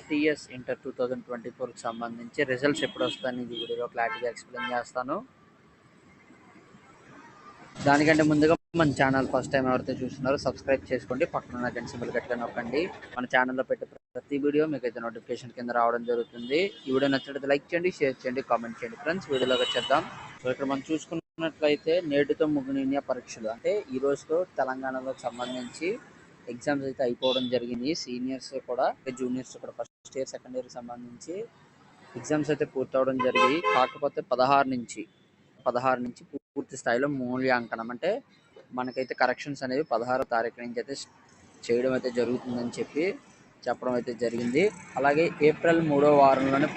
TS inter 2024కి సంబంధించి results ఎప్పుడు వస్తాయని ఈ వీడియోలో క్లారిటీగా ఎక్స్ప్లెయిన్ చేస్తాను. దానికంటే ముందుగా మన ఛానల్ ఫస్ట్ టైం ఎవరైతే చూస్తున్నారో సబ్స్క్రైబ్ చేసుకోండి, పక్కన గంట సింబల్ గట్టిగా నొక్కండి. మన ఛానల్లో పెట్టే ప్రతి వీడియో మీకైతే నోటిఫికేషన్ కింద రావడం జరుగుతుంది. ఈ వీడియో నచ్చినట్లయితే లైక్ చేయండి, షేర్ చేయండి, కామెంట్ చేయండి. ఫ్రెండ్స్, వీడియోలోకి వచ్చేద్దాం. సో ఇక్కడ మనం చూసుకున్నట్లయితే నేటితో ముగిన పరీక్షలు అంటే ఈ రోజుతో తెలంగాణలో సంబంధించి ఎగ్జామ్స్ అయితే అయిపోవడం జరిగింది. సీనియర్స్ కూడా జూనియర్స్ కూడా ఫస్ట్ ఇయర్ సెకండ్ ఇయర్ సంబంధించి ఎగ్జామ్స్ అయితే పూర్తవడం జరిగాయి. కాకపోతే 16 నుంచి పూర్తి స్థాయిలో మూల్యాంకనం అంటే మనకైతే కరెక్షన్స్ అనేవి 16వ తారీఖు నుంచి అయితే చేయడం అయితే జరుగుతుందని చెప్పడం అయితే జరిగింది. అలాగే ఏప్రిల్ 3వ వారంలోనే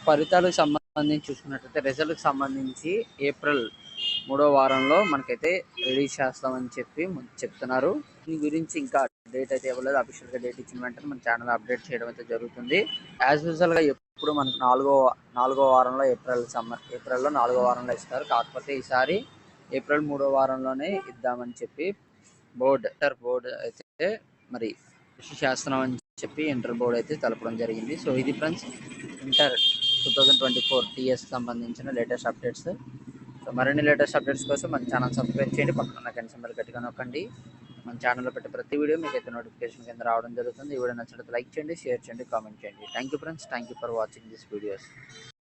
ఫలితాలకు సంబంధించి చూసుకున్నట్లయితే రిజల్ట్కి సంబంధించి ఏప్రిల్ 3వ వారంలో మనకైతే రిలీజ్ చేస్తామని చెప్తున్నారు. దీని గురించి ఇంకా డేట్ అయితే ఇవ్వలేదు. అఫీషియల్గా డేట్ ఇచ్చిన వెంటనే మన ఛానల్ అప్డేట్ చేయడం అయితే జరుగుతుంది. యాజ్ యూజువల్గా ఎప్పుడు మనకు నాలుగో వారంలో ఏప్రిల్లో 4వ వారంలో ఇస్తారు. కాకపోతే ఈసారి ఏప్రిల్ 3వ వారంలోనే ఇద్దామని చెప్పి బోర్డు అయితే మరి కృషి చేస్తున్నామని చెప్పి ఇంటర్ బోర్డు అయితే తెలపడం జరిగింది. సో ఇది ఫ్రెండ్స్ ఇంటర్ 2024 టీఎస్ సంబంధించిన లేటెస్ట్ అప్డేట్స్. సో మరిన్ని లేటెస్ట్ అప్డేట్స్ కోసం మన ఛానల్ సబ్స్క్రైబ్ చేయండి, పక్కన గంట సింబల్ గట్టిగా నొక్కండి. మన ఛానల్లో పెట్టే ప్రతి వీడియో మీకు అయితే నోటిఫికేషన్ కింద రావడం జరుగుతుంది. ఈ వీడియో నచ్చినట్లయితే లైక్ చేయండి, షేర్ చేయండి, కామెంట్ చేయండి. Thank you friends, thank you for watching this videos.